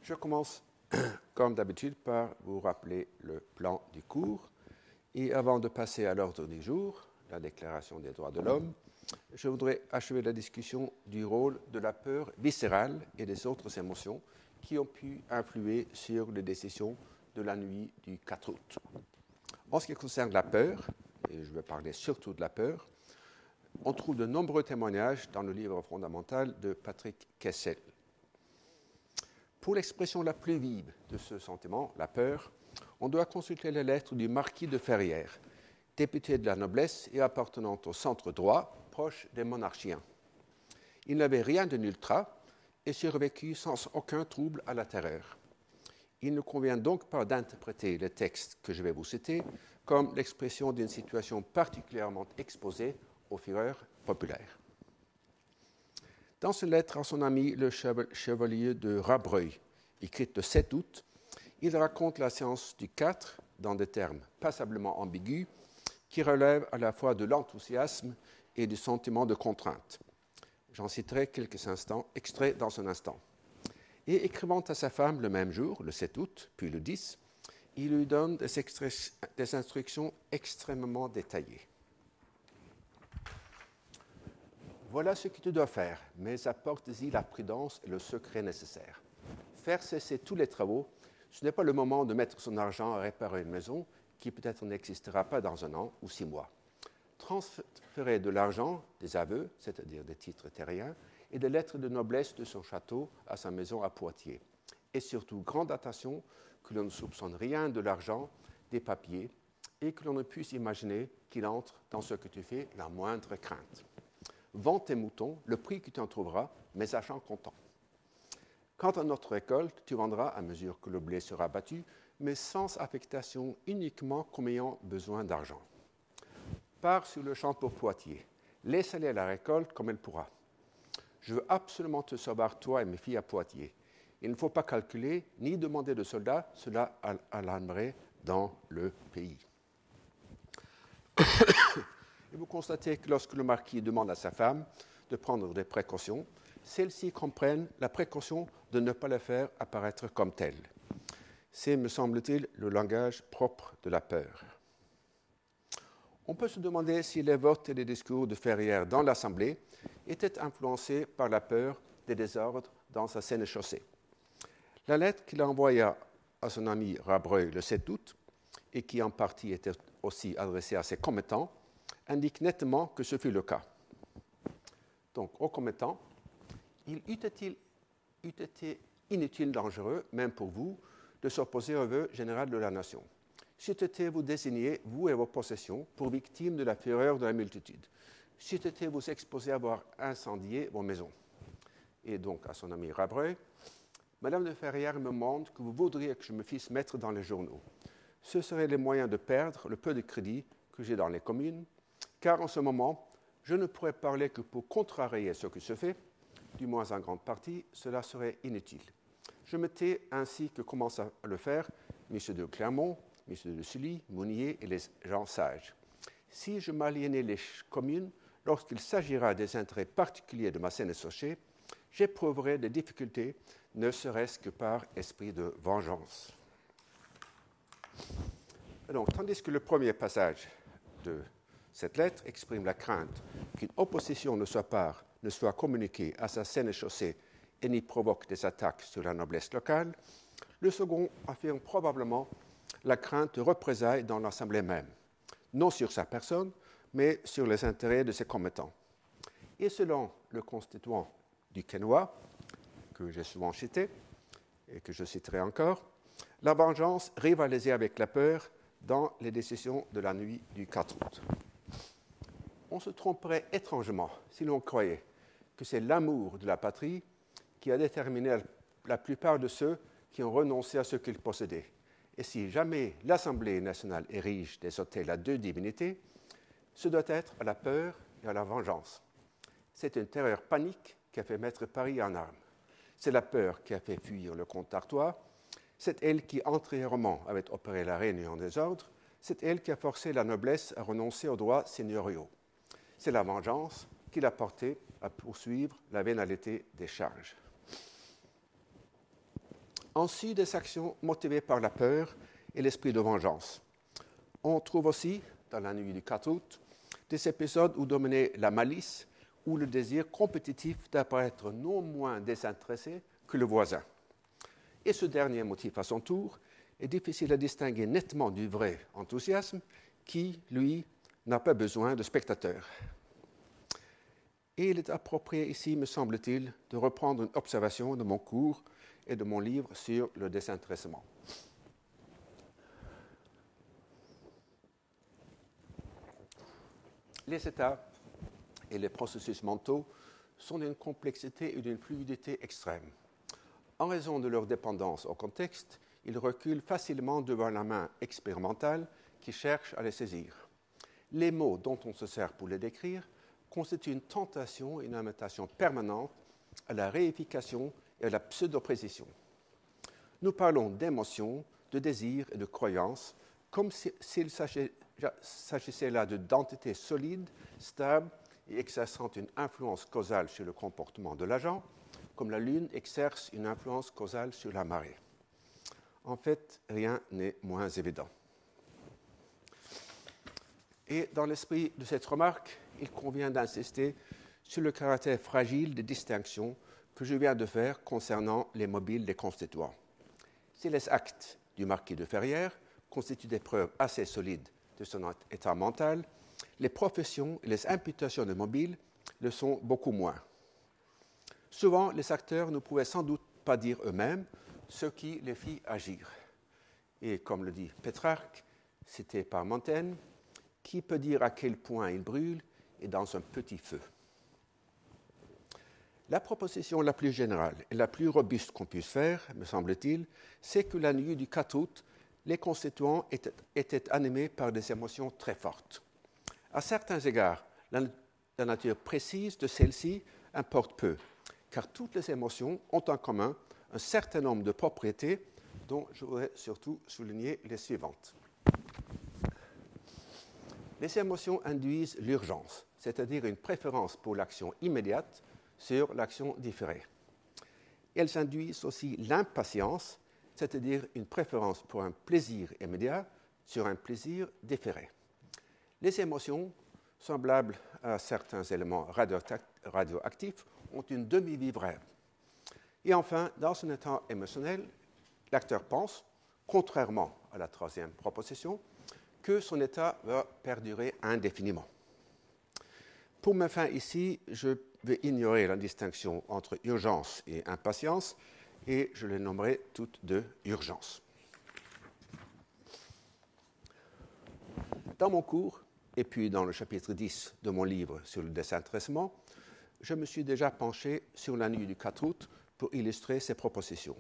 Je commence, comme d'habitude, par vous rappeler le plan du cours. Et avant de passer à l'ordre du jour, la Déclaration des droits de l'homme, je voudrais achever la discussion du rôle de la peur viscérale et des autres émotions qui ont pu influer sur les décisions de la nuit du 4 août. En ce qui concerne la peur, et je vais parler surtout de la peur, on trouve de nombreux témoignages dans le livre fondamental de Patrick Kessel. Pour l'expression la plus vive de ce sentiment, la peur, on doit consulter les lettres du marquis de Ferrières, député de la noblesse et appartenant au centre droit, proche des monarchiens. Il n'avait rien de ultra et survécut sans aucun trouble à la terreur. Il ne convient donc pas d'interpréter le texte que je vais vous citer comme l'expression d'une situation particulièrement exposée aux fureurs populaires. Dans cette lettre à son ami le chevalier de Rabreuil, écrite le 7 août, il raconte la séance du 4 dans des termes passablement ambigus qui relèvent à la fois de l'enthousiasme et du sentiment de contrainte. J'en citerai quelques extraits dans un instant. Et écrivant à sa femme le même jour, le 7 août, puis le 10, il lui donne des instructions extrêmement détaillées. Voilà ce que tu dois faire, mais apporte-y la prudence et le secret nécessaires. Faire cesser tous les travaux, ce n'est pas le moment de mettre son argent à réparer une maison qui peut-être n'existera pas dans 1 an ou 6 mois. Transférer de l'argent, des aveux, c'est-à-dire des titres terriens, et des lettres de noblesse de son château à sa maison à Poitiers. Et surtout, grande attention que l'on ne soupçonne rien de l'argent, des papiers, et que l'on ne puisse imaginer qu'il entre dans ce que tu fais la moindre crainte. Vends tes moutons, le prix que tu en trouveras, mais argent comptant. Quant à notre récolte, tu vendras à mesure que le blé sera battu, mais sans affectation, uniquement comme ayant besoin d'argent. Pars sur le champ pour Poitiers. Laisse aller la récolte comme elle pourra. Je veux absolument te savoir, toi et mes filles, à Poitiers. Il ne faut pas calculer ni demander de soldats, cela alarmerait dans le pays. Et vous constatez que lorsque le marquis demande à sa femme de prendre des précautions, celles-ci comprennent la précaution de ne pas la faire apparaître comme telle. C'est, me semble-t-il, le langage propre de la peur. On peut se demander si les votes et les discours de Ferrières dans l'Assemblée étaient influencés par la peur des désordres dans sa sénéchaussée. La lettre qu'il envoya à son ami Rabreuil le 7 août, et qui en partie était aussi adressée à ses commettants, indique nettement que ce fut le cas. Donc, aux commettants, il eût été inutile, dangereux, même pour vous, de s'opposer au vœu général de la nation. C'eût été vous désigner, vous et vos possessions, pour victimes de la fureur de la multitude. C'eût été vous exposer à voir incendier vos maisons. Et donc, à son ami Rabreuil, Madame de Ferrières me demande que vous voudriez que je me fisse mettre dans les journaux. Ce serait les moyens de perdre le peu de crédit que j'ai dans les communes, car en ce moment, je ne pourrais parler que pour contrarier ce qui se fait, du moins en grande partie, cela serait inutile. Je me tais ainsi que commencent à le faire M. de Clermont, M. de Sully, Mounier et les gens sages. Si je m'aliénais les communes, lorsqu'il s'agira des intérêts particuliers de ma Seine-et-Sauché, j'éprouverai des difficultés, ne serait-ce que par esprit de vengeance. Donc, tandis que le premier passage de cette lettre exprime la crainte qu'une opposition de sa part ne soit communiquée à sa sénéchaussée et n'y provoque des attaques sur la noblesse locale, le second affirme probablement la crainte de représailles dans l'Assemblée même, non sur sa personne, mais sur les intérêts de ses commettants. Et selon le constituant du Quesnoy, que j'ai souvent cité et que je citerai encore, la vengeance rivalisait avec la peur dans les décisions de la nuit du 4 août. On se tromperait étrangement si l'on croyait que c'est l'amour de la patrie qui a déterminé la plupart de ceux qui ont renoncé à ce qu'ils possédaient. Et si jamais l'Assemblée nationale érige des autels à 2 divinités, ce doit être à la peur et à la vengeance. C'est une terreur panique qui a fait mettre Paris en armes. C'est la peur qui a fait fuir le comte d'Artois. C'est elle qui, antérieurement, avait opéré la réunion des ordres. C'est elle qui a forcé la noblesse à renoncer aux droits seigneuriaux. C'est la vengeance qui l'a porté à poursuivre la vénalité des charges. Ensuite, des actions motivées par la peur et l'esprit de vengeance. On trouve aussi, dans la nuit du 4 août, des épisodes où dominait la malice ou le désir compétitif d'apparaître non moins désintéressé que le voisin. Et ce dernier motif, à son tour, est difficile à distinguer nettement du vrai enthousiasme qui, lui, n'a pas besoin de spectateurs. Et il est approprié ici, me semble-t-il, de reprendre une observation de mon cours et de mon livre sur le désintéressement. Les états et les processus mentaux sont d'une complexité et d'une fluidité extrême. En raison de leur dépendance au contexte, ils reculent facilement devant la main expérimentale qui cherche à les saisir. Les mots dont on se sert pour les décrire constituent une tentation et une invitation permanente à la réification et à la pseudo-précision. Nous parlons d'émotions, de désirs et de croyances, comme s'il s'agissait là d'entités solides, stables et exerçant une influence causale sur le comportement de l'agent, comme la Lune exerce une influence causale sur la marée. En fait, rien n'est moins évident. Et dans l'esprit de cette remarque, il convient d'insister sur le caractère fragile des distinctions que je viens de faire concernant les mobiles des constituants. Si les actes du marquis de Ferrières constituent des preuves assez solides de son état mental, les professions et les imputations de mobiles le sont beaucoup moins. Souvent, les acteurs ne pouvaient sans doute pas dire eux-mêmes ce qui les fit agir. Et comme le dit Pétrarque, cité par Montaigne, qui peut dire à quel point il brûle et dans un petit feu. La proposition la plus générale et la plus robuste qu'on puisse faire, me semble-t-il, c'est que la nuit du 4 août, les constituants étaient animés par des émotions très fortes. À certains égards, la nature précise de celle-ci importe peu, car toutes les émotions ont en commun un certain nombre de propriétés dont je voudrais surtout souligner les suivantes. Les émotions induisent l'urgence, c'est-à-dire une préférence pour l'action immédiate sur l'action différée. Elles induisent aussi l'impatience, c'est-à-dire une préférence pour un plaisir immédiat sur un plaisir différé. Les émotions, semblables à certains éléments radioactifs, ont une demi-vie brève. Et enfin, dans son état émotionnel, l'acteur pense, contrairement à la troisième proposition, que son état va perdurer indéfiniment. Pour ma fin ici, je vais ignorer la distinction entre urgence et impatience et je les nommerai toutes deux urgence. Dans mon cours, et puis dans le chapitre 10 de mon livre sur le désintéressement, je me suis déjà penché sur la nuit du 4 août pour illustrer ces propositions.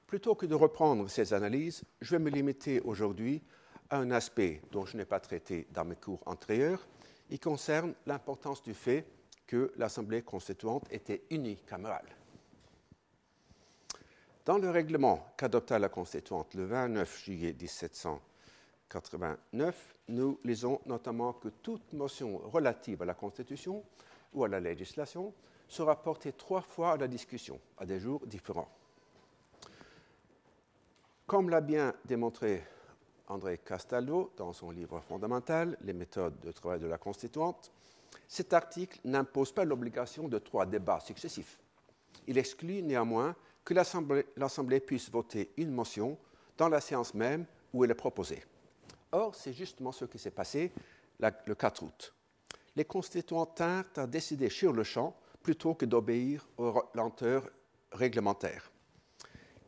Plutôt que de reprendre ces analyses, je vais me limiter aujourd'hui à un aspect dont je n'ai pas traité dans mes cours antérieurs. Il concerne l'importance du fait que l'Assemblée constituante était unicamérale. Dans le règlement qu'adopta la Constituante le 29 juillet 1789, nous lisons notamment que toute motion relative à la Constitution ou à la législation sera portée 3 fois à la discussion, à des jours différents. Comme l'a bien démontré André Castaldo dans son livre fondamental, Les méthodes de travail de la Constituante, cet article n'impose pas l'obligation de 3 débats successifs. Il exclut néanmoins que l'Assemblée puisse voter une motion dans la séance même où elle est proposée. Or, c'est justement ce qui s'est passé le 4 août. Les constituants tinrent à décider sur le champ plutôt que d'obéir aux lenteurs réglementaires.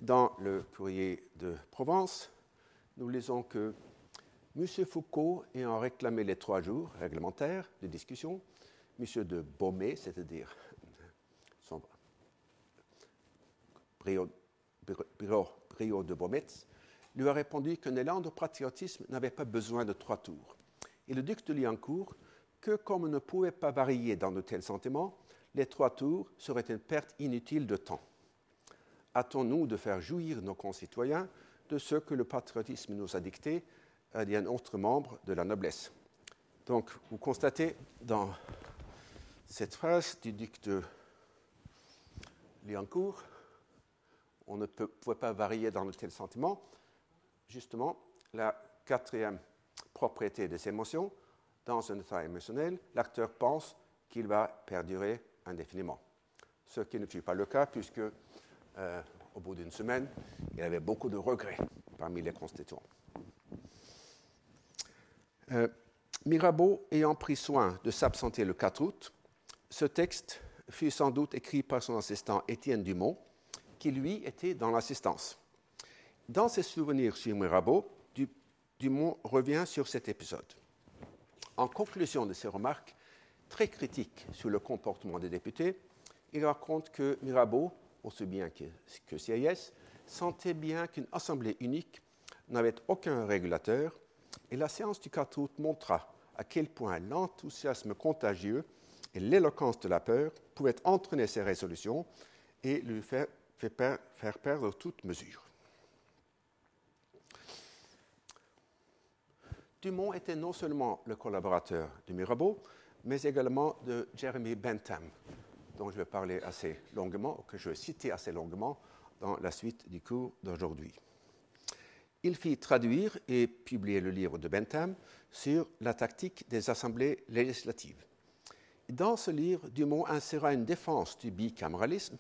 Dans le courrier de Provence, nous lisons que M. Foucault ayant réclamé les 3 jours réglementaires de discussion, M. de Baumé, c'est-à-dire son Brio de Beaumetz, lui a répondu qu'un élan de patriotisme n'avait pas besoin de 3 tours. Et le duc de Liancourt, que comme on ne pouvait pas varier dans de tels sentiments, les 3 tours seraient une perte inutile de temps. Hâtons-nous de faire jouir nos concitoyens de ce que le patriotisme nous a dicté, a dit un autre membre de la noblesse. Donc, vous constatez dans cette phrase du duc de Liancourt, on ne pouvait pas varier dans de tels sentiments. Justement, la quatrième propriété des émotions, dans un état émotionnel, l'acteur pense qu'il va perdurer indéfiniment. Ce qui ne fut pas le cas, puisque au bout d'une semaine, il y avait beaucoup de regrets parmi les constituants. Mirabeau ayant pris soin de s'absenter le 4 août, ce texte fut sans doute écrit par son assistant Étienne Dumont, qui lui était dans l'assistance. Dans ses souvenirs sur Mirabeau, Dumont revient sur cet épisode. En conclusion de ses remarques très critiques sur le comportement des députés, il raconte que Mirabeau, aussi bien que Sieyès, sentait bien qu'une assemblée unique n'avait aucun régulateur, et la séance du 4 août montra à quel point l'enthousiasme contagieux et l'éloquence de la peur pouvaient entraîner ses résolutions et lui faire perdre toute mesure. Dumont était non seulement le collaborateur de Mirabeau, mais également de Jeremy Bentham, dont je vais parler assez longuement, ou que je vais citer assez longuement dans la suite du cours d'aujourd'hui. Il fit traduire et publier le livre de Bentham sur la tactique des assemblées législatives. Dans ce livre, Dumont inséra une défense du bicaméralisme,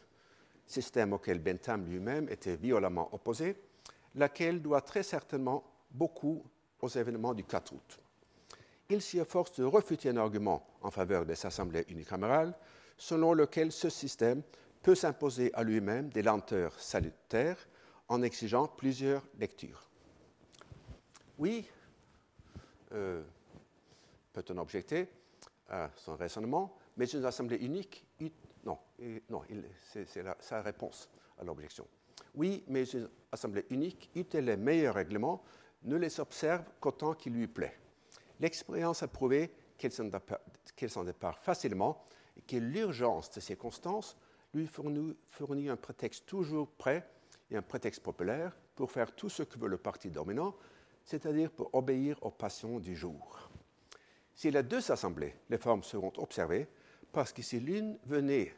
système auquel Bentham lui-même était violemment opposé, laquelle doit très certainement beaucoup aux événements du 4 août. Il s'y efforce de refuter un argument en faveur des assemblées unicamérales, selon lequel ce système peut s'imposer à lui-même des lenteurs salutaires en exigeant plusieurs lectures. Oui, peut-on objecter à son raisonnement, mais une assemblée unique, c'est sa réponse à l'objection. Oui, mais une assemblée unique, eût-elle les meilleurs règlements, ne les observe qu'autant qu'il lui plaît. L'expérience a prouvé qu'elle s'en départ facilement et que l'urgence de circonstances lui fournit un prétexte toujours prêt et un prétexte populaire pour faire tout ce que veut le parti dominant, c'est-à-dire pour obéir aux passions du jour. Si les deux assemblées, les formes seront observées, parce que si l'une venait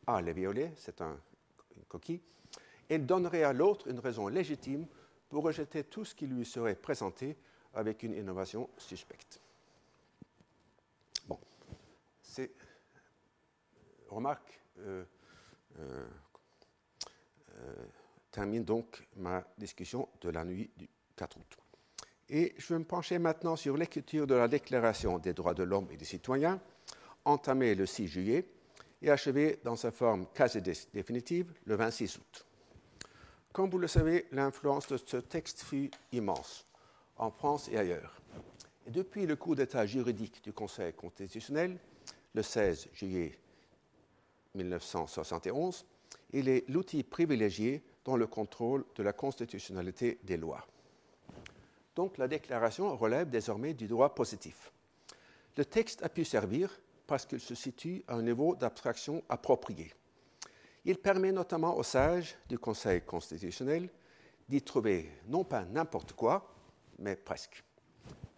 à les violer, c'est une coquille, elle donnerait à l'autre une raison légitime pour rejeter tout ce qui lui serait présenté avec une innovation suspecte. Bon, ces remarques terminent donc ma discussion de la nuit du 4 août. Et je vais me pencher maintenant sur l'écriture de la Déclaration des droits de l'homme et des citoyens, entamée le 6 juillet et achevée dans sa forme quasi définitive le 26 août. Comme vous le savez, l'influence de ce texte fut immense, en France et ailleurs. Et depuis le coup d'état juridique du Conseil constitutionnel, le 16 juillet 1971, il est l'outil privilégié dans le contrôle de la constitutionnalité des lois. Donc la déclaration relève désormais du droit positif. Le texte a pu servir parce qu'il se situe à un niveau d'abstraction approprié. Il permet notamment aux sages du Conseil constitutionnel d'y trouver non pas n'importe quoi, mais presque.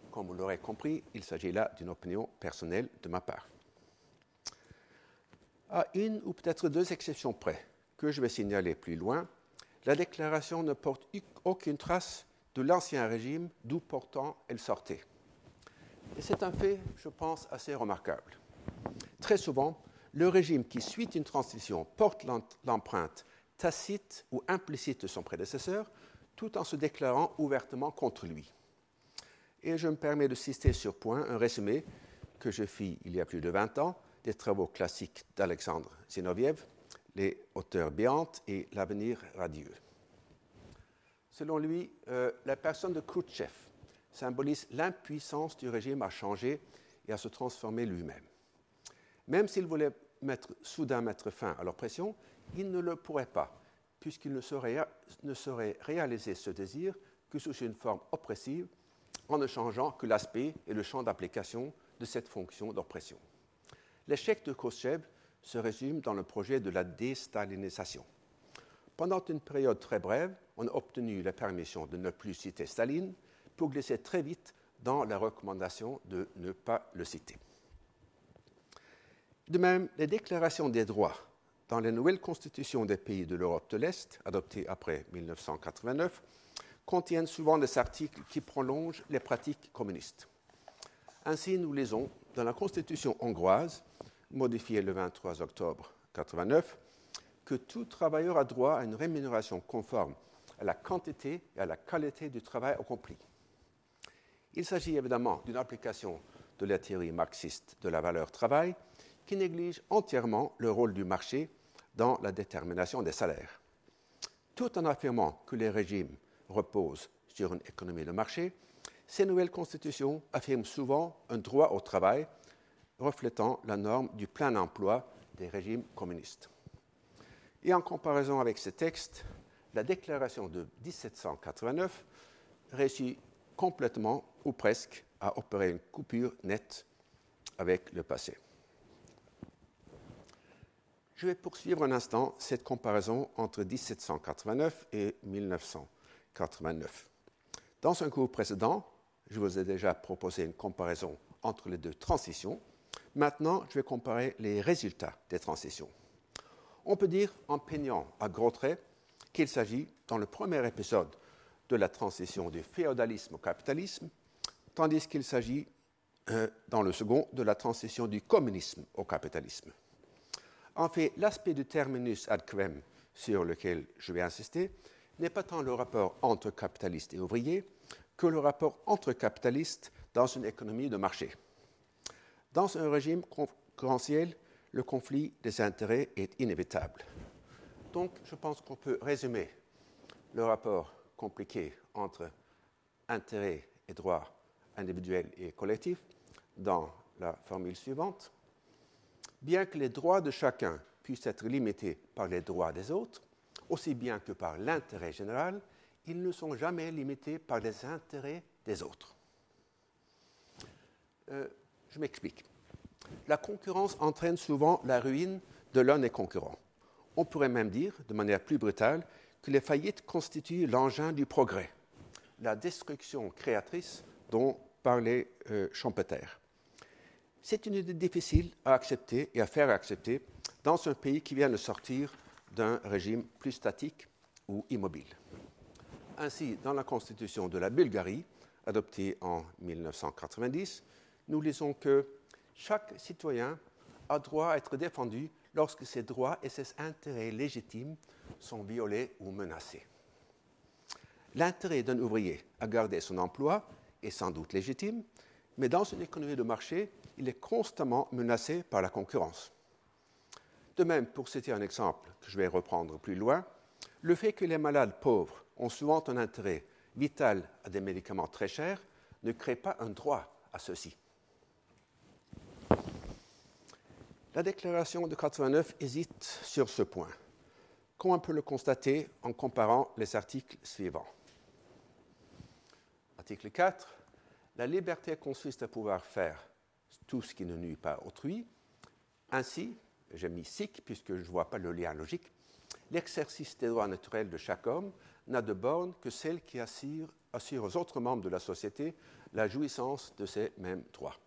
Comme vous l'aurez compris, il s'agit là d'une opinion personnelle de ma part. À une ou peut-être deux exceptions près, que je vais signaler plus loin, la déclaration ne porte aucune trace de l'Ancien Régime, d'où pourtant elle sortait. Et c'est un fait, je pense, assez remarquable. Très souvent, le régime qui suit une transition porte l'empreinte tacite ou implicite de son prédécesseur, tout en se déclarant ouvertement contre lui. Et je me permets de citer sur point un résumé que je fis il y a plus de 20 ans des travaux classiques d'Alexandre Zinoviev, Les hauteurs béantes et l'avenir radieux. Selon lui, la personne de Khrouchtchev symbolise l'impuissance du régime à changer et à se transformer lui-même. Même s'il voulait soudain mettre fin à l'oppression, il ne le pourrait pas, puisqu'il ne saurait réaliser ce désir que sous une forme oppressive, en ne changeant que l'aspect et le champ d'application de cette fonction d'oppression. L'échec de Khrouchtchev se résume dans le projet de la déstalinisation. Pendant une période très brève, on a obtenu la permission de ne plus citer Staline pour glisser très vite dans la recommandation de ne pas le citer. De même, les déclarations des droits dans les nouvelles constitutions des pays de l'Europe de l'Est, adoptées après 1989, contiennent souvent des articles qui prolongent les pratiques communistes. Ainsi, nous lisons dans la constitution hongroise, modifiée le 23 octobre 1989, que tout travailleur a droit à une rémunération conforme à la quantité et à la qualité du travail accompli. Il s'agit évidemment d'une application de la théorie marxiste de la valeur travail qui néglige entièrement le rôle du marché dans la détermination des salaires. Tout en affirmant que les régimes reposent sur une économie de marché, ces nouvelles constitutions affirment souvent un droit au travail reflétant la norme du plein emploi des régimes communistes. Et en comparaison avec ces textes, la déclaration de 1789 réussit complètement ou presque à opérer une coupure nette avec le passé. Je vais poursuivre un instant cette comparaison entre 1789 et 1989. Dans un cours précédent, je vous ai déjà proposé une comparaison entre les deux transitions. Maintenant, je vais comparer les résultats des transitions. On peut dire, en peignant à gros traits, qu'il s'agit, dans le premier épisode, de la transition du féodalisme au capitalisme, tandis qu'il s'agit, dans le second, de la transition du communisme au capitalisme. En fait, l'aspect du terminus ad quem sur lequel je vais insister n'est pas tant le rapport entre capitalistes et ouvriers que le rapport entre capitalistes dans une économie de marché. Dans un régime concurrentiel, le conflit des intérêts est inévitable. Donc, je pense qu'on peut résumer le rapport compliqué entre intérêts et droits individuels et collectifs dans la formule suivante. Bien que les droits de chacun puissent être limités par les droits des autres, aussi bien que par l'intérêt général, ils ne sont jamais limités par les intérêts des autres. Je m'explique. La concurrence entraîne souvent la ruine de l'un des concurrents. On pourrait même dire, de manière plus brutale, que les faillites constituent l'engin du progrès, la destruction créatrice dont parlait Schumpeter. C'est une idée difficile à accepter et à faire accepter dans un pays qui vient de sortir d'un régime plus statique ou immobile. Ainsi, dans la constitution de la Bulgarie, adoptée en 1990, nous lisons que chaque citoyen a droit à être défendu lorsque ses droits et ses intérêts légitimes sont violés ou menacés. L'intérêt d'un ouvrier à garder son emploi est sans doute légitime, mais dans une économie de marché, il est constamment menacé par la concurrence. De même, pour citer un exemple que je vais reprendre plus loin, le fait que les malades pauvres ont souvent un intérêt vital à des médicaments très chers ne crée pas un droit à ceux-ci. La déclaration de 1989 hésite sur ce point, comme on peut le constater en comparant les articles suivants. Article 4. La liberté consiste à pouvoir faire tout ce qui ne nuit pas à autrui. Ainsi, j'ai mis sic puisque je ne vois pas le lien logique, l'exercice des droits naturels de chaque homme n'a de borne que celle qui assure aux autres membres de la société la jouissance de ces mêmes droits.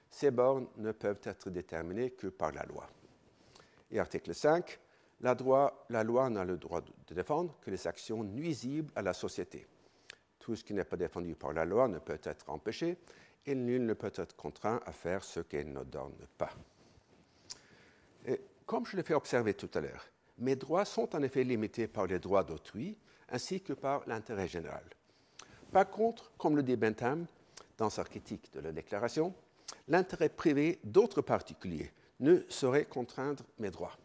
Ces bornes ne peuvent être déterminées que par la loi. Et article 5, la loi n'a le droit de défendre que les actions nuisibles à la société. Tout ce qui n'est pas défendu par la loi ne peut être empêché et nul ne peut être contraint à faire ce qu'elle n'ordonne pas. Et comme je l'ai fait observer tout à l'heure, mes droits sont en effet limités par les droits d'autrui ainsi que par l'intérêt général. Par contre, comme le dit Bentham dans sa critique de la déclaration, l'intérêt privé d'autres particuliers ne saurait contraindre mes droits.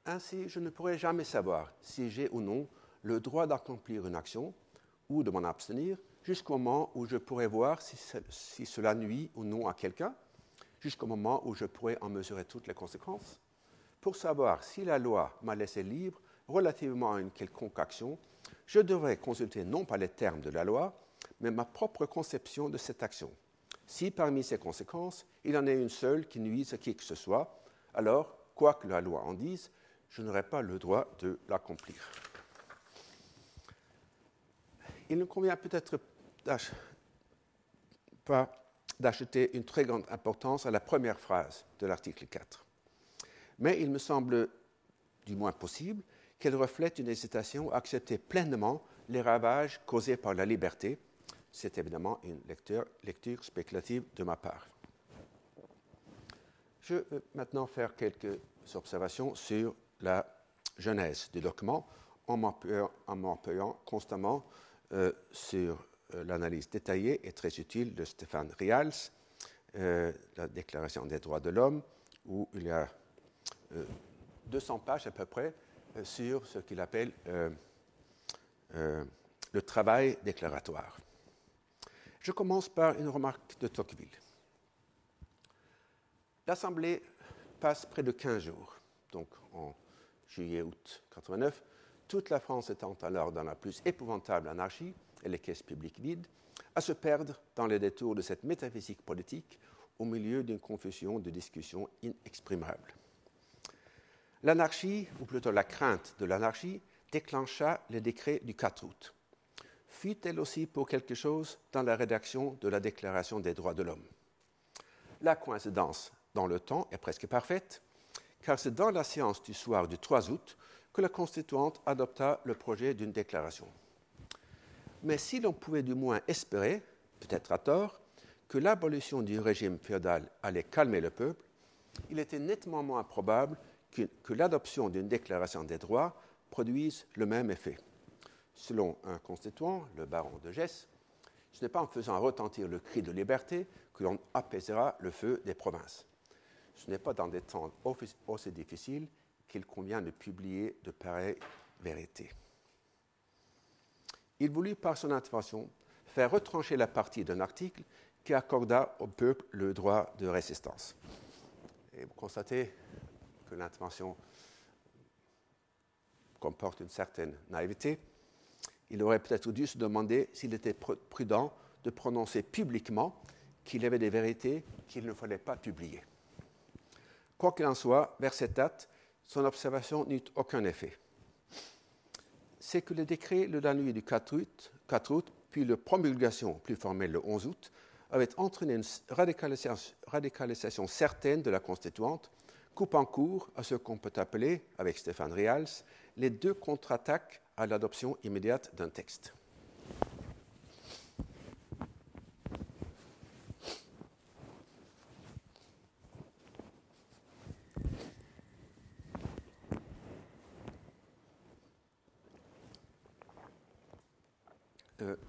Ainsi, je ne pourrai jamais savoir si j'ai ou non le droit d'accomplir une action ou de m'en abstenir jusqu'au moment où je pourrai voir si cela nuit ou non à quelqu'un, jusqu'au moment où je pourrai en mesurer toutes les conséquences. Pour savoir si la loi m'a laissé libre relativement à une quelconque action, je devrais consulter non pas les termes de la loi, mais ma propre conception de cette action. Si parmi ces conséquences, il en est une seule qui nuise à qui que ce soit, alors, quoi que la loi en dise, je n'aurai pas le droit de l'accomplir. Il ne convient peut-être pas d'acheter une très grande importance à la première phrase de l'article 4. mais il me semble du moins possible qu'elle reflète une hésitation à accepter pleinement les ravages causés par la liberté. C'est évidemment une lecture spéculative de ma part. Je vais maintenant faire quelques observations sur la genèse du document en m'appuyant constamment sur l'analyse détaillée et très utile de Stéphane Rials, la Déclaration des droits de l'homme, où il y a 200 pages à peu près sur ce qu'il appelle le travail déclaratoire. Je commence par une remarque de Tocqueville. L'Assemblée passe près de 15 jours, donc en juillet-août 89, toute la France étant alors dans la plus épouvantable anarchie et les caisses publiques vides, à se perdre dans les détours de cette métaphysique politique au milieu d'une confusion de discussions inexprimables. L'anarchie, ou plutôt la crainte de l'anarchie, déclencha le décret du 4 août. Fut-elle aussi pour quelque chose dans la rédaction de la Déclaration des droits de l'homme? La coïncidence dans le temps est presque parfaite, car c'est dans la séance du soir du 3 août que la Constituante adopta le projet d'une déclaration. Mais si l'on pouvait du moins espérer, peut-être à tort, que l'abolition du régime féodal allait calmer le peuple, il était nettement moins probable que l'adoption d'une déclaration des droits produise le même effet. Selon un constituant, le baron de Gesse, ce n'est pas en faisant retentir le cri de liberté que l'on apaisera le feu des provinces. Ce n'est pas dans des temps aussi difficiles qu'il convient de publier de pareilles vérités. Il voulut par son intervention faire retrancher la partie d'un article qui accorda au peuple le droit de résistance. Et vous constatez que l'intervention comporte une certaine naïveté. Il aurait peut-être dû se demander s'il était prudent de prononcer publiquement qu'il y avait des vérités qu'il ne fallait pas publier. Quoi qu'il en soit, vers cette date, son observation n'eut aucun effet. C'est que le décret de la nuit du 4 août, puis la promulgation plus formelle le 11 août, avait entraîné une radicalisation certaine de la Constituante, coupant court à ce qu'on peut appeler, avec Stéphane Rials, les deux contre-attaques à l'adoption immédiate d'un texte.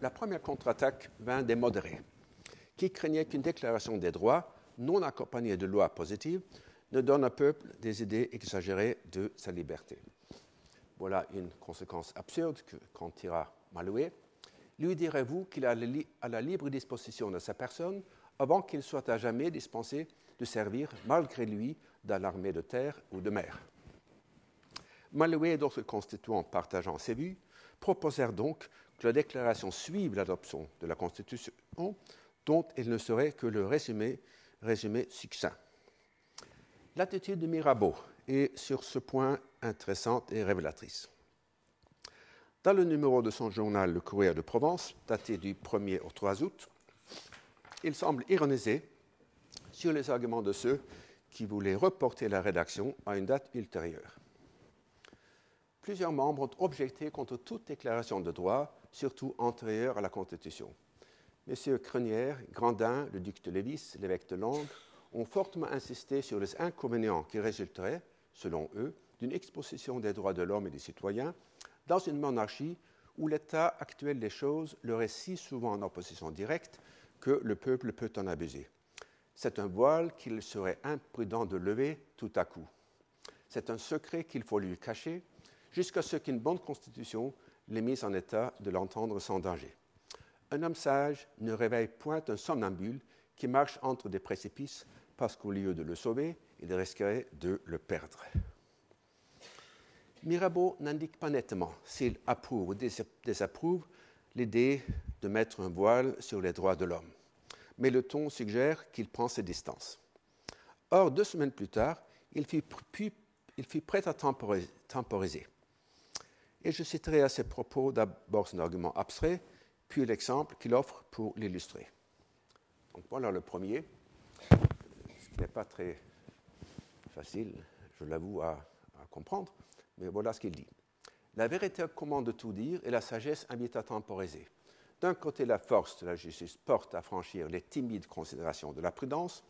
La première contre-attaque vint des modérés, qui craignaient qu'une déclaration des droits, non accompagnée de lois positives, ne donne au peuple des idées exagérées de sa liberté. Voilà une conséquence absurde qu'en tira Malouet. Lui direz-vous qu'il a à la libre disposition de sa personne avant qu'il soit à jamais dispensé de servir, malgré lui, dans l'armée de terre ou de mer. Malouet et d'autres constituants partageant ses vues proposèrent donc que la déclaration suive l'adoption de la Constitution, dont il ne serait que le résumé succinct. L'attitude de Mirabeau est sur ce point intéressante et révélatrice. Dans le numéro de son journal Le Courrier de Provence, daté du 1er au 3 août, il semble ironiser sur les arguments de ceux qui voulaient reporter la rédaction à une date ultérieure. Plusieurs membres ont objecté contre toute déclaration de droit, surtout antérieure à la Constitution. Messieurs Crenière, Grandin, le duc de Lévis, l'évêque de Langres, ont fortement insisté sur les inconvénients qui résulteraient, selon eux, d'une exposition des droits de l'homme et des citoyens dans une monarchie où l'état actuel des choses leur est si souvent en opposition directe que le peuple peut en abuser. C'est un voile qu'il serait imprudent de lever tout à coup. C'est un secret qu'il faut lui cacher jusqu'à ce qu'une bonne constitution l'ait mise en état de l'entendre sans danger. Un homme sage ne réveille point un somnambule qui marche entre des précipices parce qu'au lieu de le sauver, il risquerait de le perdre. Mirabeau n'indique pas nettement s'il approuve ou désapprouve l'idée de mettre un voile sur les droits de l'homme, mais le ton suggère qu'il prend ses distances. Or, 2 semaines plus tard, il fut prêt à temporiser. Et je citerai à ces propos d'abord son argument abstrait, puis l'exemple qu'il offre pour l'illustrer. Donc voilà le premier, ce qui n'est pas très facile, je l'avoue, à comprendre, mais voilà ce qu'il dit. La véritable commande de tout dire et la sagesse invitent à temporiser. D'un côté, la force de la justice porte à franchir les timides considérations de la prudence.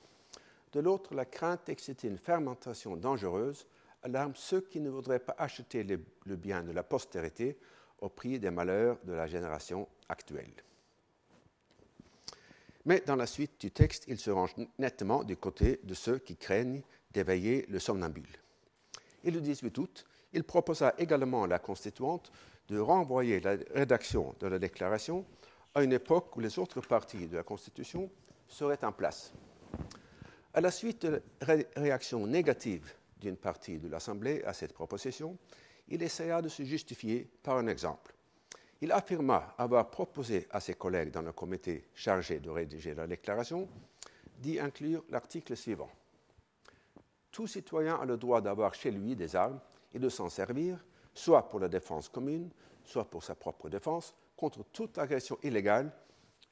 De l'autre, la crainte d'exciter une fermentation dangereuse alarme ceux qui ne voudraient pas acheter le bien de la postérité au prix des malheurs de la génération actuelle. Mais dans la suite du texte, il se range nettement du côté de ceux qui craignent d'éveiller le somnambule. Et le 18 août, il proposa également à la Constituante de renvoyer la rédaction de la déclaration à une époque où les autres parties de la Constitution seraient en place. À la suite de la réaction négative d'une partie de l'Assemblée à cette proposition, il essaya de se justifier par un exemple. Il affirma avoir proposé à ses collègues dans le comité chargé de rédiger la déclaration d'y inclure l'article suivant. Tout citoyen a le droit d'avoir chez lui des armes et de s'en servir, soit pour la défense commune, soit pour sa propre défense, contre toute agression illégale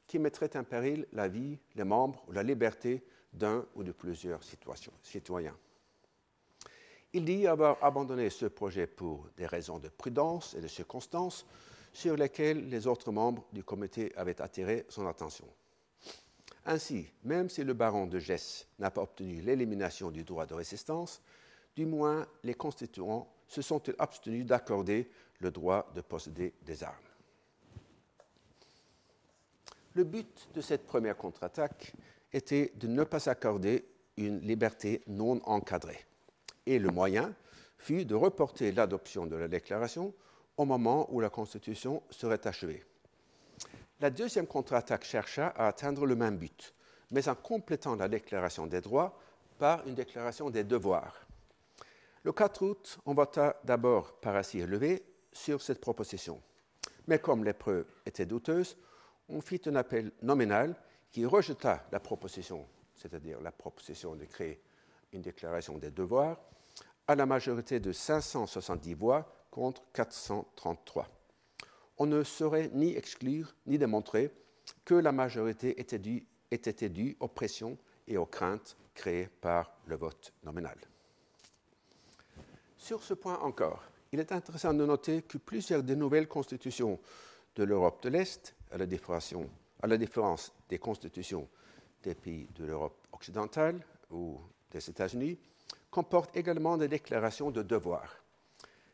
qui mettrait en péril la vie, les membres ou la liberté d'un ou de plusieurs citoyens. Il dit avoir abandonné ce projet pour des raisons de prudence et de circonstances sur lesquelles les autres membres du comité avaient attiré son attention. Ainsi, même si le baron de Gesse n'a pas obtenu l'élimination du droit de résistance, du moins les constituants se sont-ils abstenus d'accorder le droit de posséder des armes. Le but de cette première contre-attaque était de ne pas accorder une liberté non encadrée. Et le moyen fut de reporter l'adoption de la déclaration au moment où la Constitution serait achevée. La deuxième contre-attaque chercha à atteindre le même but, mais en complétant la déclaration des droits par une déclaration des devoirs. Le 4 août, on vota d'abord par assis levé sur cette proposition. Mais comme les preuves étaient douteuses, on fit un appel nominal qui rejeta la proposition, c'est-à-dire la proposition de créer une déclaration des devoirs, à la majorité de 570 voix contre 433. On ne saurait ni exclure ni démontrer que la majorité était due aux pressions et aux craintes créées par le vote nominal. Sur ce point encore, il est intéressant de noter que plusieurs des nouvelles constitutions de l'Europe de l'Est, à la différence des constitutions des pays de l'Europe occidentale ou des États-Unis, comportent également des déclarations de devoirs.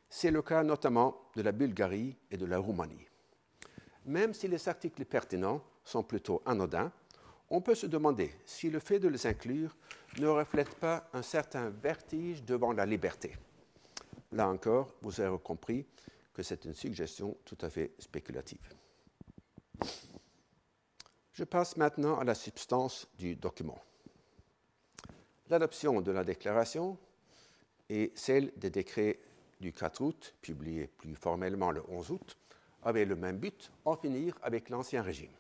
C'est le cas notamment de la Bulgarie et de la Roumanie. Même si les articles pertinents sont plutôt anodins, on peut se demander si le fait de les inclure ne reflète pas un certain vertige devant la liberté. Là encore, vous avez compris que c'est une suggestion tout à fait spéculative. Je passe maintenant à la substance du document. L'adoption de la déclaration et celle des décrets du 4 août, publiés plus formellement le 11 août, avaient le même but, en finir avec l'Ancien Régime.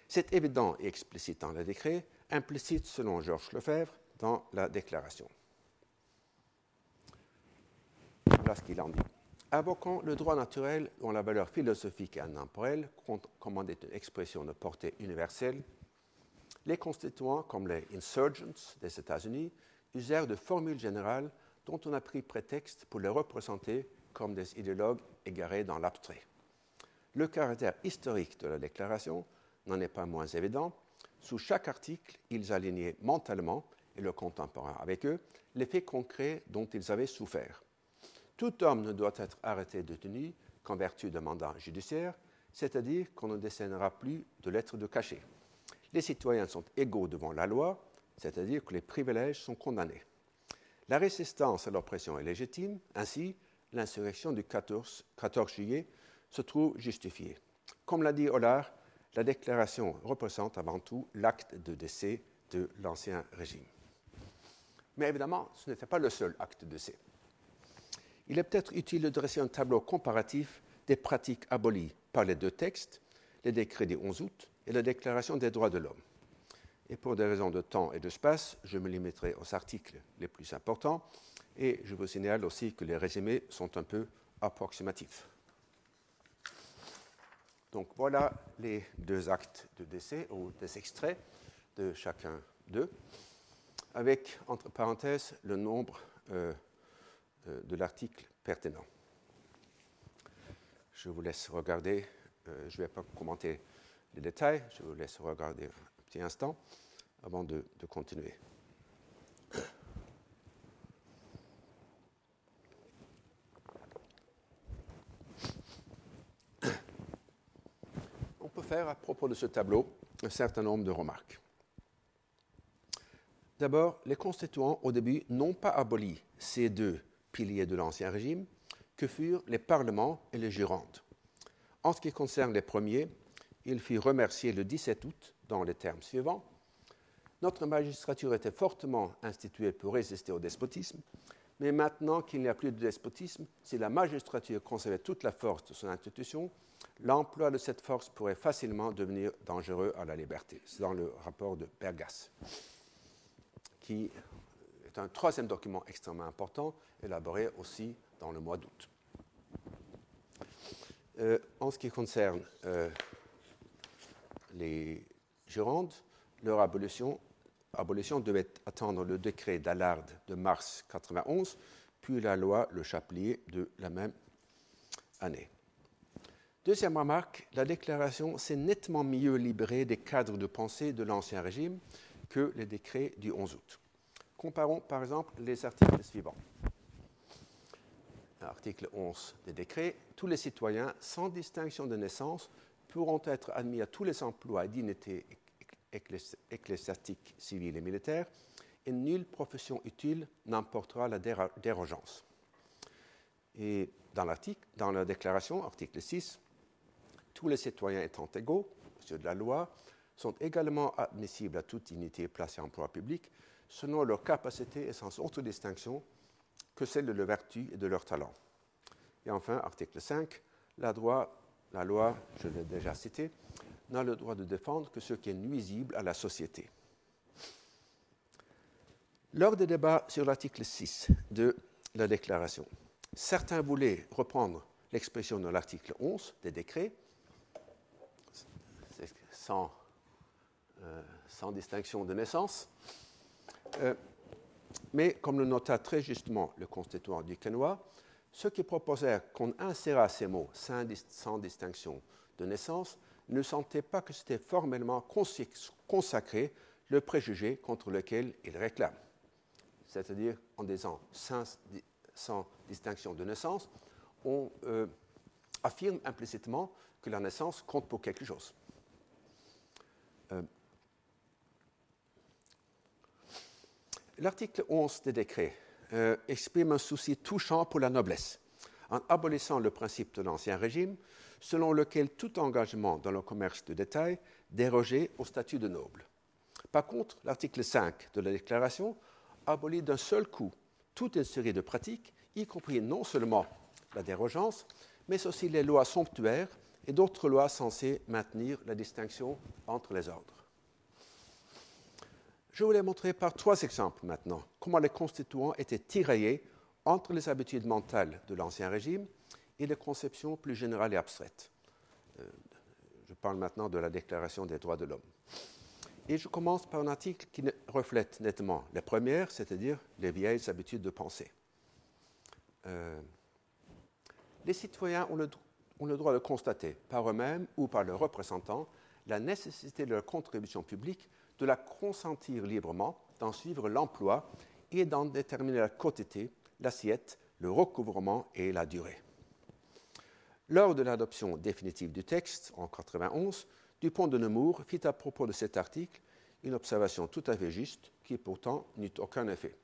C'est évident et explicite dans le décret, implicite selon Georges Lefebvre dans la déclaration. Voilà ce qu'il en dit. Invoquant le droit naturel dont la valeur philosophique et intemporelle commandait une expression de portée universelle, les constituants, comme les insurgents des États-Unis, usèrent de formules générales dont on a pris prétexte pour les représenter comme des idéologues égarés dans l'abstrait. Le caractère historique de la déclaration n'en est pas moins évident. Sous chaque article, ils alignaient mentalement, et le contemporain avec eux, les faits concrets dont ils avaient souffert. Tout homme ne doit être arrêté détenu qu'en vertu d'un mandat judiciaire, c'est-à-dire qu'on ne décernera plus de lettres de cachet. Les citoyens sont égaux devant la loi, c'est-à-dire que les privilèges sont condamnés. La résistance à l'oppression est légitime, ainsi l'insurrection du 14 juillet se trouve justifiée. Comme l'a dit Hollard, la déclaration représente avant tout l'acte de décès de l'Ancien Régime. Mais évidemment, ce n'était pas le seul acte de décès. Il est peut-être utile de dresser un tableau comparatif des pratiques abolies par les deux textes, les décrets du 11 août et la Déclaration des droits de l'homme. Et pour des raisons de temps et d'espace, je me limiterai aux articles les plus importants et je vous signale aussi que les résumés sont un peu approximatifs. Donc voilà les deux actes de décès ou des extraits de chacun d'eux, avec entre parenthèses le nombre de l'article pertinent. Je vous laisse regarder, je ne vais pas commenter les détails, je vous laisse regarder un petit instant avant de continuer. On peut faire à propos de ce tableau un certain nombre de remarques. D'abord, les constituants au début n'ont pas aboli ces deux piliers de l'Ancien Régime que furent les parlements et les jurandes. En ce qui concerne les premiers, il fut remercié le 17 août dans les termes suivants. Notre magistrature était fortement instituée pour résister au despotisme, mais maintenant qu'il n'y a plus de despotisme, si la magistrature conservait toute la force de son institution, l'emploi de cette force pourrait facilement devenir dangereux à la liberté. C'est dans le rapport de Bergasse, qui est un troisième document extrêmement important, élaboré aussi dans le mois d'août. En ce qui concerne les jurandes, leur abolition devait attendre le décret d'Allard de mars 91, puis la loi Le Chapelier de la même année. Deuxième remarque, la déclaration s'est nettement mieux libérée des cadres de pensée de l'Ancien Régime que les décrets du 11 août. Comparons par exemple les articles suivants. Article 11 des décrets, tous les citoyens, sans distinction de naissance, pourront être admis à tous les emplois et dignités ecclésiastiques, civiles et militaires, et nulle profession utile n'emportera la dérogeance. Et dans la déclaration, article 6, tous les citoyens étant égaux, aux yeux de la loi, sont également admissibles à toute dignité placée en emploi public, selon leur capacité et sans autre distinction que celle de leur vertu et de leur talent. Et enfin, article 5, la loi, je l'ai déjà cité, n'a le droit de défendre que ce qui est nuisible à la société. Lors des débats sur l'article 6 de la déclaration, certains voulaient reprendre l'expression de l'article 11 des décrets, sans distinction de naissance, mais comme le nota très justement le constituant duquesnois, ceux qui proposèrent qu'on insérât ces mots sans distinction de naissance ne sentaient pas que c'était formellement consacré le préjugé contre lequel ils réclament. C'est-à-dire, en disant sans distinction de naissance, on affirme implicitement que la naissance compte pour quelque chose. L'article 11 des décrets exprime un souci touchant pour la noblesse, en abolissant le principe de l'Ancien Régime, selon lequel tout engagement dans le commerce de détail dérogeait au statut de noble. Par contre, l'article 5 de la Déclaration abolit d'un seul coup toute une série de pratiques, y compris non seulement la dérogeance, mais aussi les lois somptuaires et d'autres lois censées maintenir la distinction entre les ordres. Je voulais montrer par trois exemples maintenant comment les constituants étaient tiraillés entre les habitudes mentales de l'Ancien Régime et les conceptions plus générales et abstraites. Je parle maintenant de la Déclaration des droits de l'homme. Et je commence par un article qui reflète nettement les premières, c'est-à-dire les vieilles habitudes de pensée. Les citoyens ont le droit de constater, par eux-mêmes ou par leurs représentants, la nécessité de leur contribution publique, de la consentir librement, d'en suivre l'emploi et d'en déterminer la quantité, l'assiette, le recouvrement et la durée. Lors de l'adoption définitive du texte, en 1991, Dupont de Nemours fit à propos de cet article une observation tout à fait juste, qui pourtant n'eut aucun effet.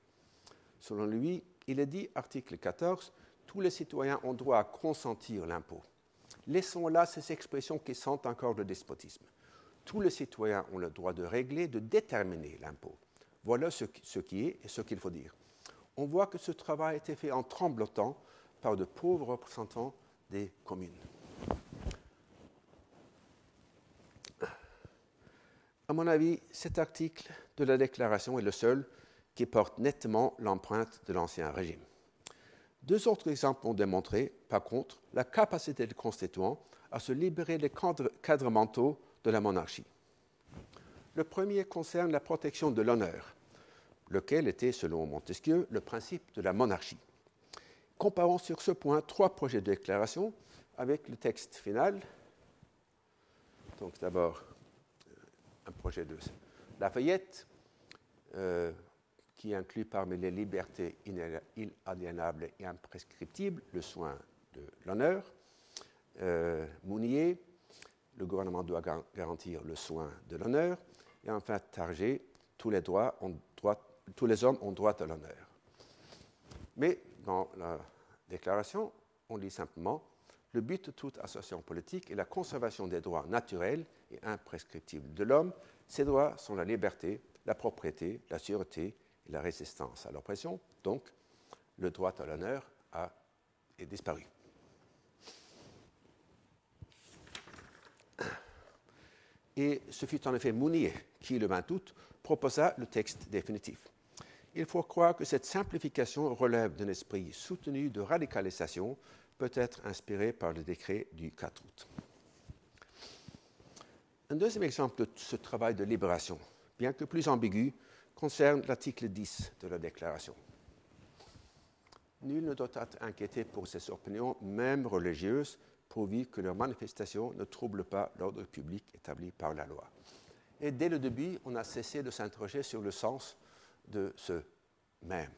Selon lui, il est dit, article 14, « Tous les citoyens ont droit à consentir l'impôt ». Laissons là ces expressions qui sentent encore le despotisme. Tous les citoyens ont le droit de régler, de déterminer l'impôt. Voilà ce qui est et ce qu'il faut dire. On voit que ce travail a été fait en tremblotant par de pauvres représentants des communes. À mon avis, cet article de la Déclaration est le seul qui porte nettement l'empreinte de l'Ancien Régime. Deux autres exemples ont démontré, par contre, la capacité des constituants à se libérer des cadres mentaux de la monarchie. Le premier concerne la protection de l'honneur, lequel était, selon Montesquieu, le principe de la monarchie. Comparons sur ce point 3 projets de déclaration avec le texte final. Donc d'abord, un projet de Lafayette, qui inclut parmi les libertés inaliénables et imprescriptibles le soin de l'honneur. Mounier, le gouvernement doit garantir le soin de l'honneur. Et enfin, Target, tous les hommes ont droit à l'honneur. Mais dans la déclaration, on lit simplement « Le but de toute association politique est la conservation des droits naturels et imprescriptibles de l'homme. Ces droits sont la liberté, la propriété, la sûreté et la résistance à l'oppression. » Donc, le droit à l'honneur est disparu. Et ce fut en effet Mounier qui, le 20 août, proposa le texte définitif. Il faut croire que cette simplification relève d'un esprit soutenu de radicalisation, peut-être inspiré par le décret du 4 août. Un deuxième exemple de ce travail de libération, bien que plus ambigu, concerne l'article 10 de la Déclaration. Nul ne doit être inquiété pour ses opinions, même religieuses, pourvu que leurs manifestations ne troublent pas l'ordre public établi par la loi. Et dès le début, on a cessé de s'interroger sur le sens de ce « même ».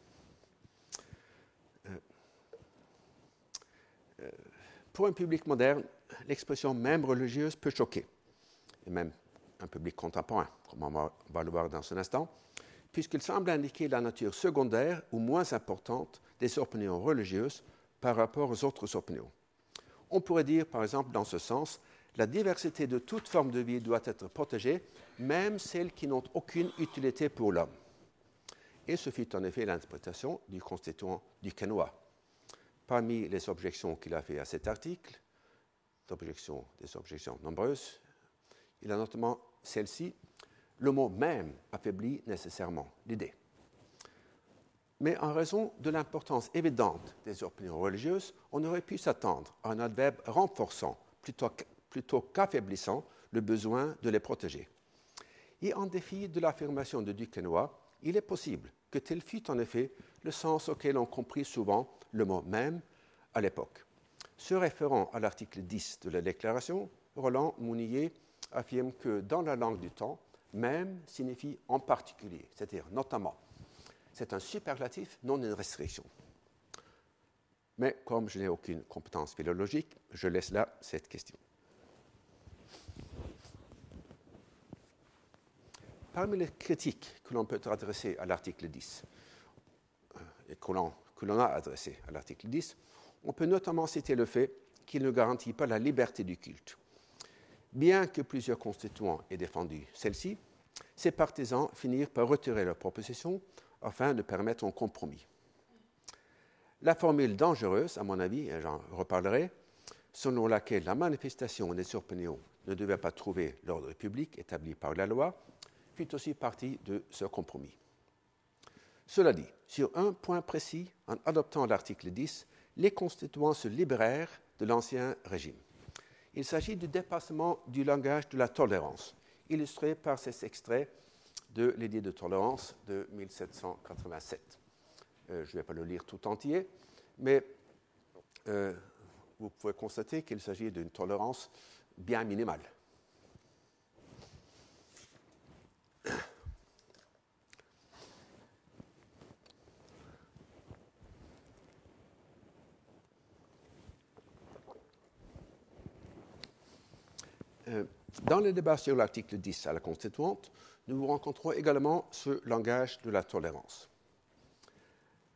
Pour un public moderne, l'expression « même religieuse » peut choquer, et même un public contemporain, comme on va le voir dans un instant, puisqu'il semble indiquer la nature secondaire ou moins importante des opinions religieuses par rapport aux autres opinions. On pourrait dire, par exemple, dans ce sens, la diversité de toute forme de vie doit être protégée, même celles qui n'ont aucune utilité pour l'homme. Et ce fut en effet l'interprétation du constituant duquesnois. Parmi les objections qu'il a fait à cet article, des objections nombreuses, il a notamment celle-ci, le mot « même » affaiblit nécessairement l'idée. Mais en raison de l'importance évidente des opinions religieuses, on aurait pu s'attendre à un adverbe renforçant plutôt qu'affaiblissant le besoin de les protéger. Et en défi de l'affirmation de Duquesnoy, il est possible que tel fût en effet le sens auquel on comprit souvent le mot « même » à l'époque. Se référant à l'article 10 de la Déclaration, Roland Mounier affirme que dans la langue du temps, « même » signifie « en particulier », c'est-à-dire « notamment ». C'est un superlatif, non une restriction. Mais comme je n'ai aucune compétence philologique, je laisse là cette question. Parmi les critiques que l'on peut adresser à l'article 10, et que l'on a adressé à l'article 10, on peut notamment citer le fait qu'il ne garantit pas la liberté du culte. Bien que plusieurs constituants aient défendu celle-ci, ses partisans finirent par retirer leur proposition afin de permettre un compromis. La formule dangereuse, à mon avis, et j'en reparlerai, selon laquelle la manifestation des opinions ne devait pas trouver l'ordre public établi par la loi, fit aussi partie de ce compromis. Cela dit, sur un point précis, en adoptant l'article 10, les constituants se libérèrent de l'ancien régime. Il s'agit du dépassement du langage de la tolérance, illustré par ces extraits de l'édit de tolérance de 1787. Je ne vais pas le lire tout entier, mais vous pouvez constater qu'il s'agit d'une tolérance bien minimale. Dans le débat sur l'article 10 à la Constituante, nous rencontrons également ce langage de la tolérance.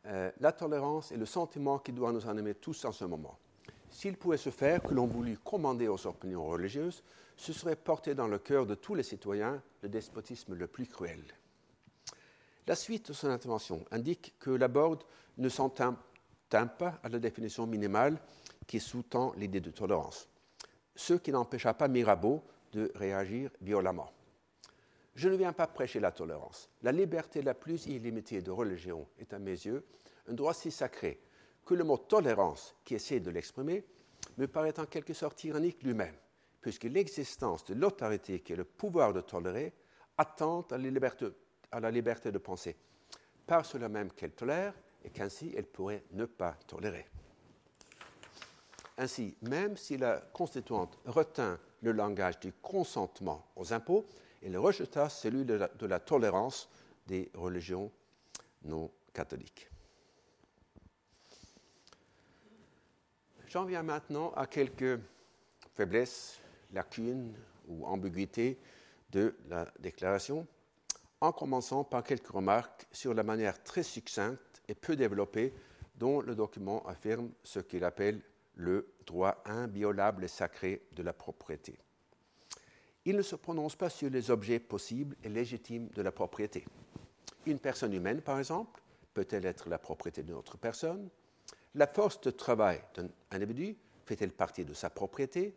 La tolérance est le sentiment qui doit nous animer tous en ce moment. S'il pouvait se faire que l'on voulût commander aux opinions religieuses, ce serait porter dans le cœur de tous les citoyens le despotisme le plus cruel. La suite de son intervention indique que Laborde ne s'en tint pas à la définition minimale qui sous-tend l'idée de tolérance, ce qui n'empêcha pas Mirabeau de réagir violemment. Je ne viens pas prêcher la tolérance. La liberté la plus illimitée de religion est, à mes yeux, un droit si sacré que le mot tolérance, qui essaie de l'exprimer, me paraît en quelque sorte tyrannique lui-même, puisque l'existence de l'autorité qui est le pouvoir de tolérer attente à la liberté de penser, par cela même qu'elle tolère et qu'ainsi elle pourrait ne pas tolérer. Ainsi, même si la constituante retint le langage du consentement aux impôts, elle rejeta celui de la tolérance des religions non catholiques. J'en viens maintenant à quelques faiblesses, lacunes ou ambiguïtés de la déclaration, en commençant par quelques remarques sur la manière très succincte et peu développée dont le document affirme ce qu'il appelle le droit inviolable et sacré de la propriété. Il ne se prononce pas sur les objets possibles et légitimes de la propriété. Une personne humaine, par exemple, peut-elle être la propriété d'une autre personne? La force de travail d'un individu fait-elle partie de sa propriété?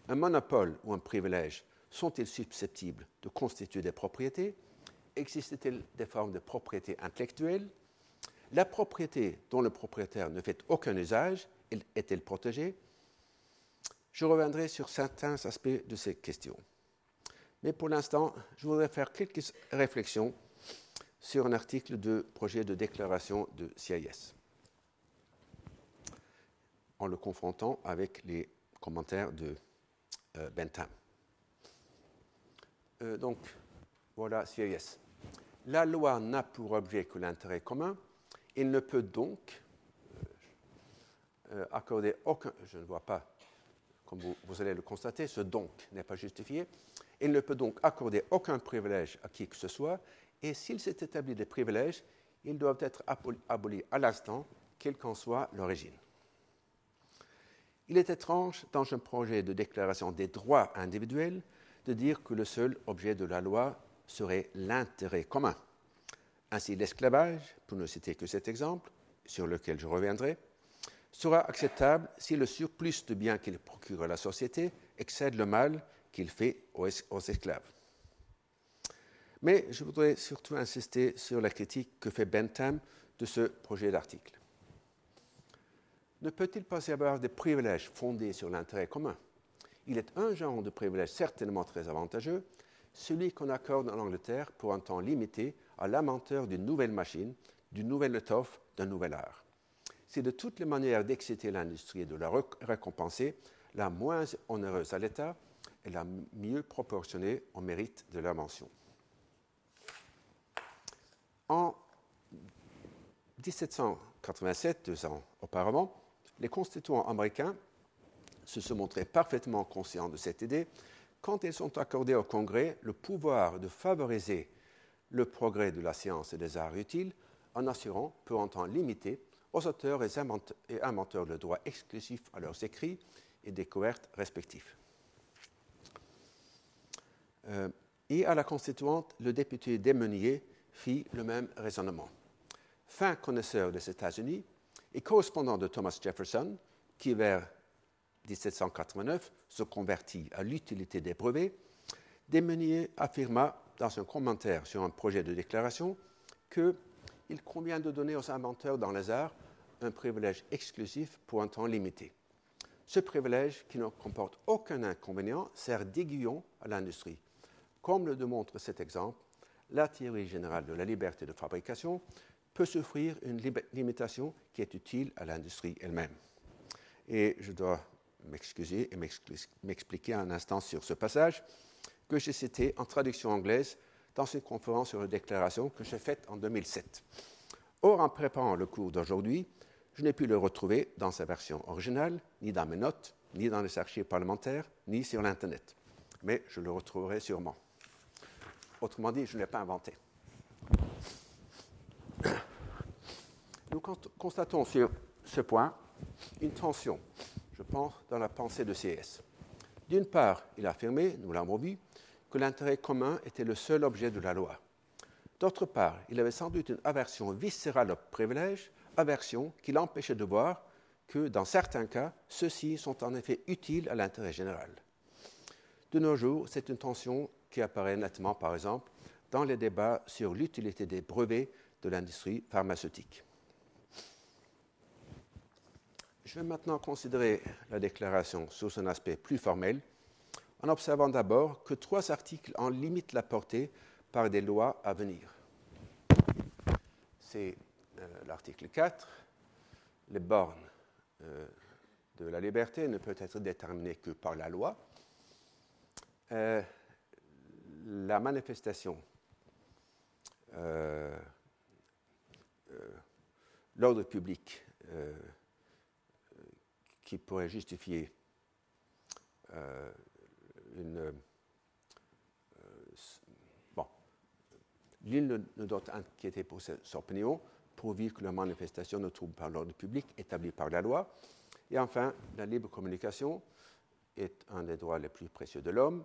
Un monopole ou un privilège sont-ils susceptibles de constituer des propriétés? Existe-t-il des formes de propriété intellectuelle? La propriété dont le propriétaire ne fait aucun usage est-elle protégée? Je reviendrai sur certains aspects de ces questions. Mais pour l'instant, je voudrais faire quelques réflexions sur un article de projet de déclaration de CIS, en le confrontant avec les commentaires de Bentham. Donc, voilà CIS. La loi n'a pour objet que l'intérêt commun. Il ne peut donc accorder aucun... Je ne vois pas, comme vous allez le constater, ce donc n'est pas justifié. Il ne peut donc accorder aucun privilège à qui que ce soit, et s'il s'est établi des privilèges, ils doivent être abolis à l'instant, quelle qu'en soit l'origine. Il est étrange, dans un projet de déclaration des droits individuels, de dire que le seul objet de la loi serait l'intérêt commun. Ainsi, l'esclavage, pour ne citer que cet exemple, sur lequel je reviendrai, sera acceptable si le surplus de biens qu'il procure à la société excède le mal qu'il fait aux esclaves. Mais je voudrais surtout insister sur la critique que fait Bentham de ce projet d'article. Ne peut-il pas y avoir des privilèges fondés sur l'intérêt commun? Il est un genre de privilège certainement très avantageux, celui qu'on accorde en Angleterre pour un temps limité à l'inventeur d'une nouvelle machine, d'une nouvelle étoffe, d'un nouvel art. C'est de toutes les manières d'exciter l'industrie et de la récompenser, la moins onéreuse à l'État et la mieux proportionnée au mérite de l'invention. En 1787, 2 ans auparavant, les constituants américains se sont montrés parfaitement conscients de cette idée quand ils ont accordé au Congrès le pouvoir de favoriser le progrès de la science et des arts utiles en assurant, pour un temps limité, aux auteurs et inventeurs le droit exclusif à leurs écrits et découvertes respectifs. Et à la constituante, le député Desmeuniers fit le même raisonnement. Fin connaisseur des États-Unis et correspondant de Thomas Jefferson, qui vers 1789 se convertit à l'utilité des brevets, Desmeuniers affirma dans un commentaire sur un projet de déclaration qu'il convient de donner aux inventeurs dans les arts un privilège exclusif pour un temps limité. Ce privilège, qui ne comporte aucun inconvénient, sert d'aiguillon à l'industrie. Comme le démontre cet exemple, la théorie générale de la liberté de fabrication peut souffrir une limitation qui est utile à l'industrie elle-même. Et je dois m'excuser et m'expliquer un instant sur ce passage que j'ai cité en traduction anglaise dans une conférence sur la déclaration que j'ai faite en 2007. Or, en préparant le cours d'aujourd'hui, je n'ai pu le retrouver dans sa version originale, ni dans mes notes, ni dans les archives parlementaires, ni sur l'Internet. Mais je le retrouverai sûrement. Autrement dit, je ne l'ai pas inventé. Nous constatons sur ce point une tension, je pense, dans la pensée de C.S. D'une part, il a affirmé, nous l'avons vu, que l'intérêt commun était le seul objet de la loi. D'autre part, il avait sans doute une aversion viscérale au privilège, aversion qui l'empêchait de voir que, dans certains cas, ceux-ci sont en effet utiles à l'intérêt général. De nos jours, c'est une tension qui apparaît nettement, par exemple, dans les débats sur l'utilité des brevets de l'industrie pharmaceutique. Je vais maintenant considérer la déclaration sous son aspect plus formel, en observant d'abord que 3 articles en limitent la portée par des lois à venir. C'est l'article 4, les bornes de la liberté ne peut être déterminé que par la loi. La manifestation, l'ordre public qui pourrait justifier l'île ne doit inquiéter pour son opinion, pourvu que la manifestation ne trouble pas l'ordre public établi par la loi. Et enfin, la libre communication est un des droits les plus précieux de l'homme,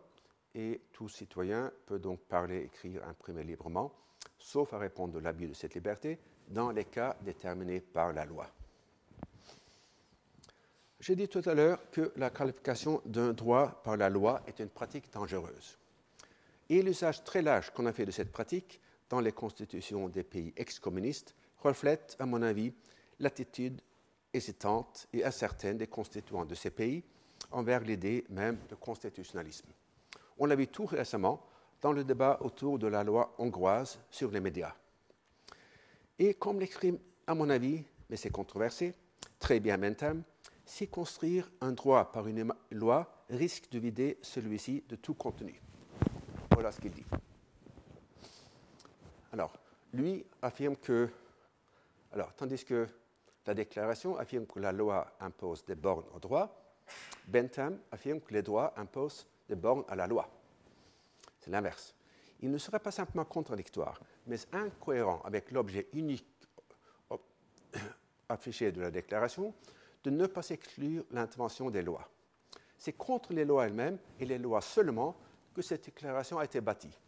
et tout citoyen peut donc parler, écrire, imprimer librement, sauf à répondre de l'abus de cette liberté, dans les cas déterminés par la loi. J'ai dit tout à l'heure que la qualification d'un droit par la loi est une pratique dangereuse. Et l'usage très large qu'on a fait de cette pratique dans les constitutions des pays ex-communistes reflète, à mon avis, l'attitude hésitante et incertaine des constituants de ces pays envers l'idée même de constitutionnalisme. On l'a vu tout récemment dans le débat autour de la loi hongroise sur les médias. Et comme l'exprime, à mon avis, mais c'est controversé, très bien Bentham, si construire un droit par une loi risque de vider celui-ci de tout contenu. Voilà ce qu'il dit. Alors, lui affirme que, tandis que la déclaration affirme que la loi impose des bornes au droit, Bentham affirme que les droits imposent des bornes à la loi. C'est l'inverse. Il ne serait pas simplement contradictoire, mais incohérent avec l'objet unique affiché de la déclaration de ne pas exclure l'intervention des lois. C'est contre les lois elles-mêmes et les lois seulement que cette déclaration a été bâtie.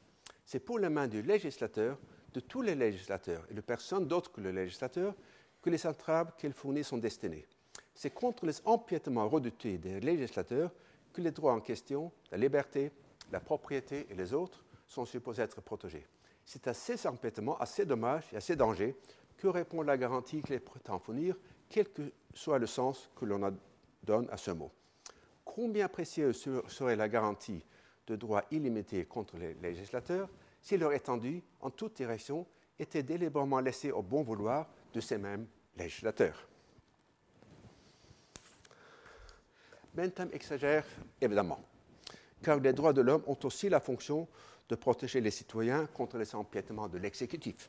C'est pour les mains du législateur, de tous les législateurs et de personne d'autre que le législateur, que les entraves qu'elle fournit sont destinées. C'est contre les empiétements redoutés des législateurs que les droits en question, la liberté, la propriété et les autres, sont supposés être protégés. C'est à ces empiétements, à ces dommages et à ces dangers que répond la garantie qu'il prétend fournir, quel que soit le sens que l'on donne à ce mot. Combien précieuse serait la garantie de droits illimités contre les législateurs si leur étendue, en toute direction, était délibérément laissée au bon vouloir de ces mêmes législateurs. Bentham exagère, évidemment, car les droits de l'homme ont aussi la fonction de protéger les citoyens contre les empiétements de l'exécutif.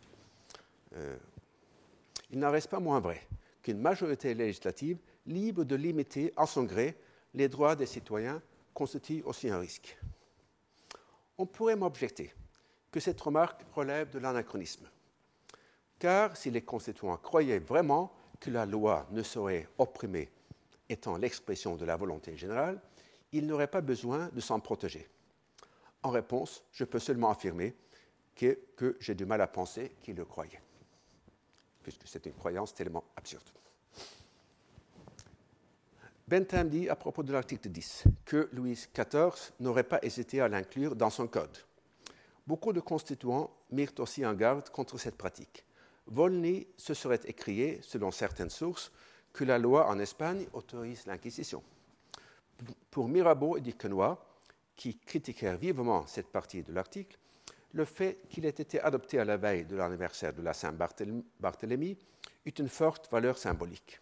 Il n'en reste pas moins vrai qu'une majorité législative, libre de limiter à son gré les droits des citoyens, constitue aussi un risque. On pourrait m'objecter que cette remarque relève de l'anachronisme, car si les constituants croyaient vraiment que la loi ne saurait opprimer étant l'expression de la volonté générale, ils n'auraient pas besoin de s'en protéger. En réponse, je peux seulement affirmer que j'ai du mal à penser qu'ils le croyaient, puisque c'est une croyance tellement absurde. Bentham dit à propos de l'article 10 que Louis XIV n'aurait pas hésité à l'inclure dans son code. Beaucoup de constituants mirent aussi en garde contre cette pratique. Volney se serait écrié, selon certaines sources, que la loi en Espagne autorise l'Inquisition. Pour Mirabeau et Duquesnoy, qui critiquèrent vivement cette partie de l'article, le fait qu'il ait été adopté à la veille de l'anniversaire de la Saint-Barthélemy eut une forte valeur symbolique.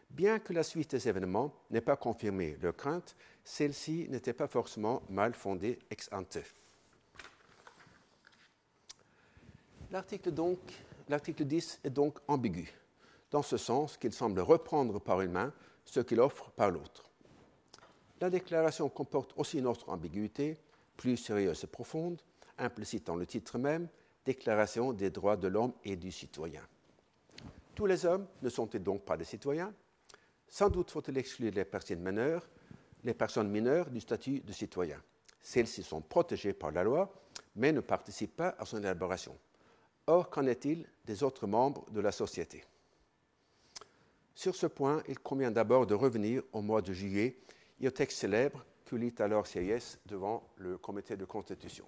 Bien que la suite des événements n'ait pas confirmé leur crainte, celle-ci n'était pas forcément mal fondée ex ante. L'article 10 est donc ambigu, dans ce sens qu'il semble reprendre par une main ce qu'il offre par l'autre. La déclaration comporte aussi une autre ambiguïté, plus sérieuse et profonde, implicite dans le titre même, Déclaration des droits de l'homme et du citoyen. Tous les hommes ne sont-ils donc pas des citoyens? Sans doute faut-il exclure les personnes mineures du statut de citoyen. Celles-ci sont protégées par la loi, mais ne participent pas à son élaboration. Or, qu'en est-il des autres membres de la société? Sur ce point, il convient d'abord de revenir au mois de juillet et au texte célèbre que lit alors Sieyès devant le comité de constitution.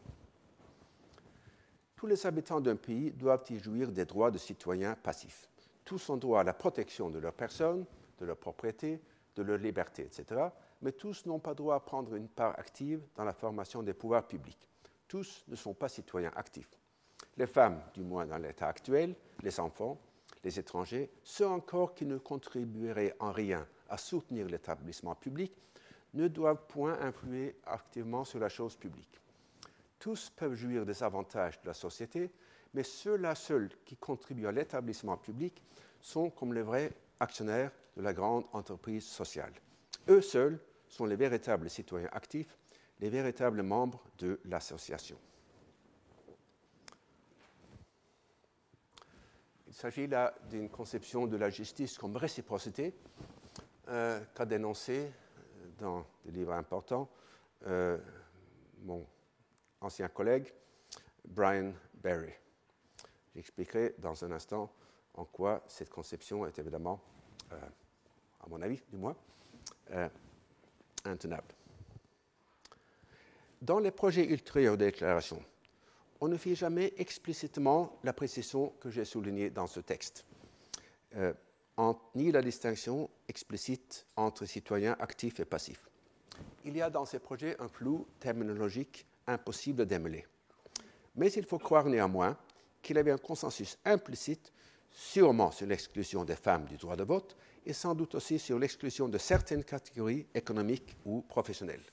Tous les habitants d'un pays doivent y jouir des droits de citoyens passifs. Tous ont droit à la protection de leur personne, de leur propriété, de leur liberté, etc. Mais tous n'ont pas droit à prendre une part active dans la formation des pouvoirs publics. Tous ne sont pas citoyens actifs. Les femmes, du moins dans l'état actuel, les enfants, les étrangers, ceux encore qui ne contribueraient en rien à soutenir l'établissement public ne doivent point influer activement sur la chose publique. Tous peuvent jouir des avantages de la société, mais ceux-là seuls qui contribuent à l'établissement public sont comme les vrais actionnaires de la grande entreprise sociale. Eux seuls sont les véritables citoyens actifs, les véritables membres de l'association. Il s'agit là d'une conception de la justice comme réciprocité qu'a dénoncé dans des livres importants mon ancien collègue Brian Barry. J'expliquerai dans un instant en quoi cette conception est évidemment, à mon avis du moins, intenable. Dans les projets ultérieurs de déclaration, on ne fit jamais explicitement la précision que j'ai soulignée dans ce texte, ni la distinction explicite entre citoyens actifs et passifs. Il y a dans ces projets un flou terminologique impossible à démêler. Mais il faut croire néanmoins qu'il y avait un consensus implicite, sûrement sur l'exclusion des femmes du droit de vote et sans doute aussi sur l'exclusion de certaines catégories économiques ou professionnelles.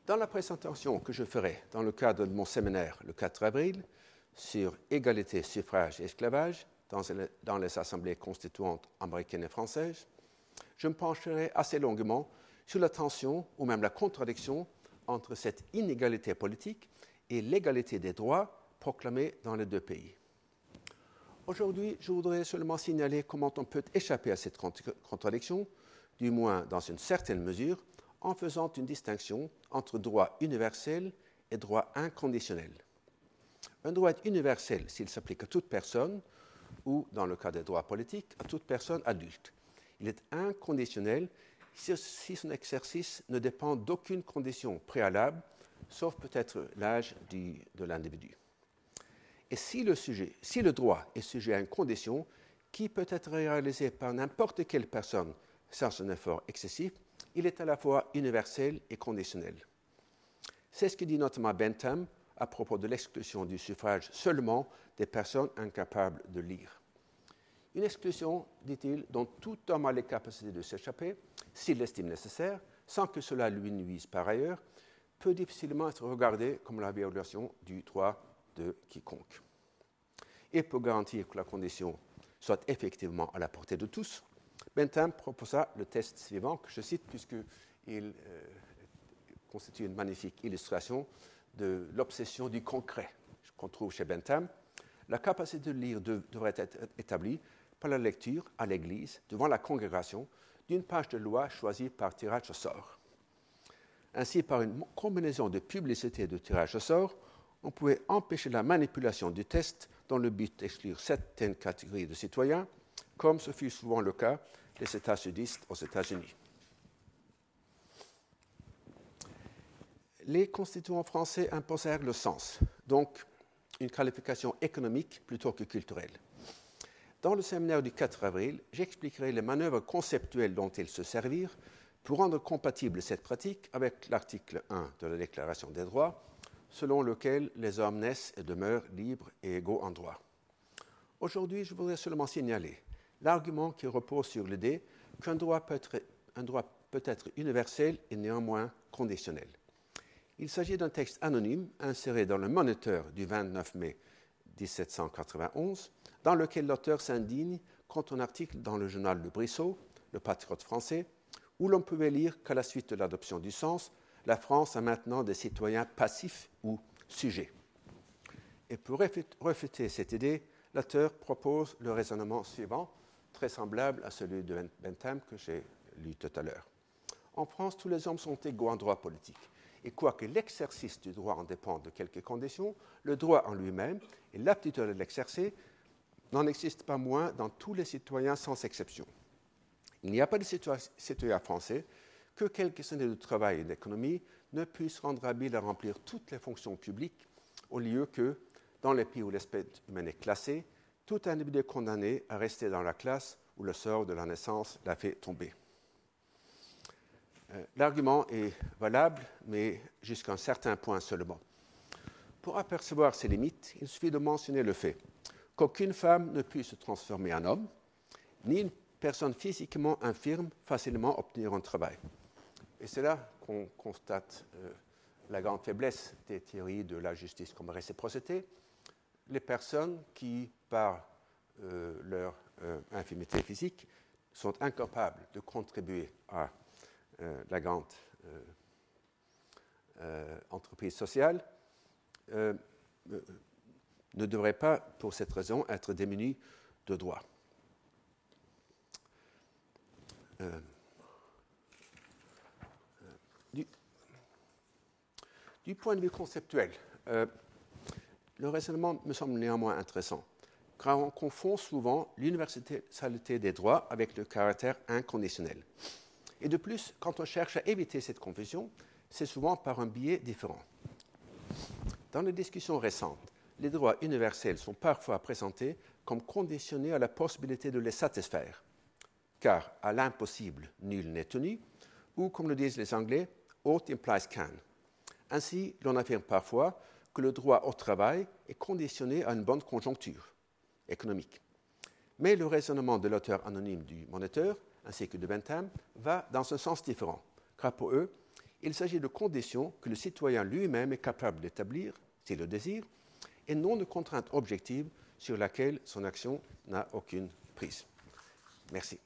Dans la présentation que je ferai dans le cadre de mon séminaire le 4 avril sur égalité, suffrage et esclavage dans les assemblées constituantes américaines et françaises, je me pencherai assez longuement sur la tension ou même la contradiction entre cette inégalité politique et l'égalité des droits proclamée dans les deux pays. Aujourd'hui, je voudrais seulement signaler comment on peut échapper à cette contradiction, du moins dans une certaine mesure, en faisant une distinction entre droit universel et droit inconditionnel. Un droit universel s'il s'applique à toute personne, ou, dans le cas des droits politiques, à toute personne adulte. Il est inconditionnel si son exercice ne dépend d'aucune condition préalable, sauf peut-être l'âge de l'individu. Et si le droit est sujet à une condition qui peut être réalisée par n'importe quelle personne sans un effort excessif, il est à la fois universel et conditionnel. C'est ce que dit notamment Bentham à propos de l'exclusion du suffrage seulement des personnes incapables de lire. Une exclusion, dit-il, dont tout homme a les capacités de s'échapper, s'il l'estime nécessaire, sans que cela lui nuise par ailleurs, peut difficilement être regardée comme la violation du droit de quiconque. Et pour garantir que la condition soit effectivement à la portée de tous, Bentham proposa le test suivant, que je cite puisqu'il constitue une magnifique illustration de l'obsession du concret qu'on trouve chez Bentham. La capacité de lire devrait être établie par la lecture à l'Église, devant la congrégation, d'une page de loi choisie par tirage au sort. Ainsi, par une combinaison de publicité et de tirage au sort, on pouvait empêcher la manipulation du test dans le but d'exclure certaines catégories de citoyens, comme ce fut souvent le cas des États sudistes aux États-Unis. Les constituants français imposèrent le sens, donc une qualification économique plutôt que culturelle. Dans le séminaire du 4 avril, j'expliquerai les manœuvres conceptuelles dont ils se servirent pour rendre compatible cette pratique avec l'article 1 de la Déclaration des droits, selon lequel les hommes naissent et demeurent libres et égaux en droit. Aujourd'hui, je voudrais seulement signaler l'argument qui repose sur l'idée qu'un droit peut être universel et néanmoins conditionnel. Il s'agit d'un texte anonyme inséré dans le Moniteur du 29 mai 1791, dans lequel l'auteur s'indigne contre un article dans le journal Le Brissot, le patriote français, où l'on pouvait lire qu'à la suite de l'adoption du sens, la France a maintenant des citoyens passifs ou sujets. Et pour refuter cette idée, l'auteur propose le raisonnement suivant, très semblable à celui de Bentham que j'ai lu tout à l'heure. En France, tous les hommes sont égaux en droit politique. Et quoique l'exercice du droit en dépende de quelques conditions, le droit en lui-même et l'aptitude de l'exercer n'en existe pas moins dans tous les citoyens sans exception. Il n'y a pas de citoyen français que quelques années de travail et d'économie ne puissent rendre habile à remplir toutes les fonctions publiques, au lieu que, dans les pays où l'espèce humaine est classée, tout individu est condamné à rester dans la classe où le sort de la naissance l'a fait tomber. L'argument est valable, mais jusqu'à un certain point seulement. Pour apercevoir ses limites, il suffit de mentionner le fait qu'aucune femme ne puisse se transformer en homme ni une personne physiquement infirme facilement obtenir un travail. Et c'est là qu'on constate la grande faiblesse des théories de la justice comme réciprocité. Les personnes qui, par leur infirmité physique, sont incapables de contribuer à la grande entreprise sociale, ne devraient pas, pour cette raison, être démunies de droits. Du point de vue conceptuel, le raisonnement me semble néanmoins intéressant, car on confond souvent l'universalité des droits avec le caractère inconditionnel. Et de plus, quand on cherche à éviter cette confusion, c'est souvent par un biais différent. Dans les discussions récentes, les droits universels sont parfois présentés comme conditionnés à la possibilité de les satisfaire, car à l'impossible, nul n'est tenu, ou comme le disent les Anglais, ought implies can. Ainsi, l'on affirme parfois que le droit au travail est conditionné à une bonne conjoncture économique. Mais le raisonnement de l'auteur anonyme du Moniteur, ainsi que de Bentham, va dans un sens différent, car pour eux, il s'agit de conditions que le citoyen lui-même est capable d'établir, s'il le désire, et non de contraintes objectives sur lesquelles son action n'a aucune prise. Merci.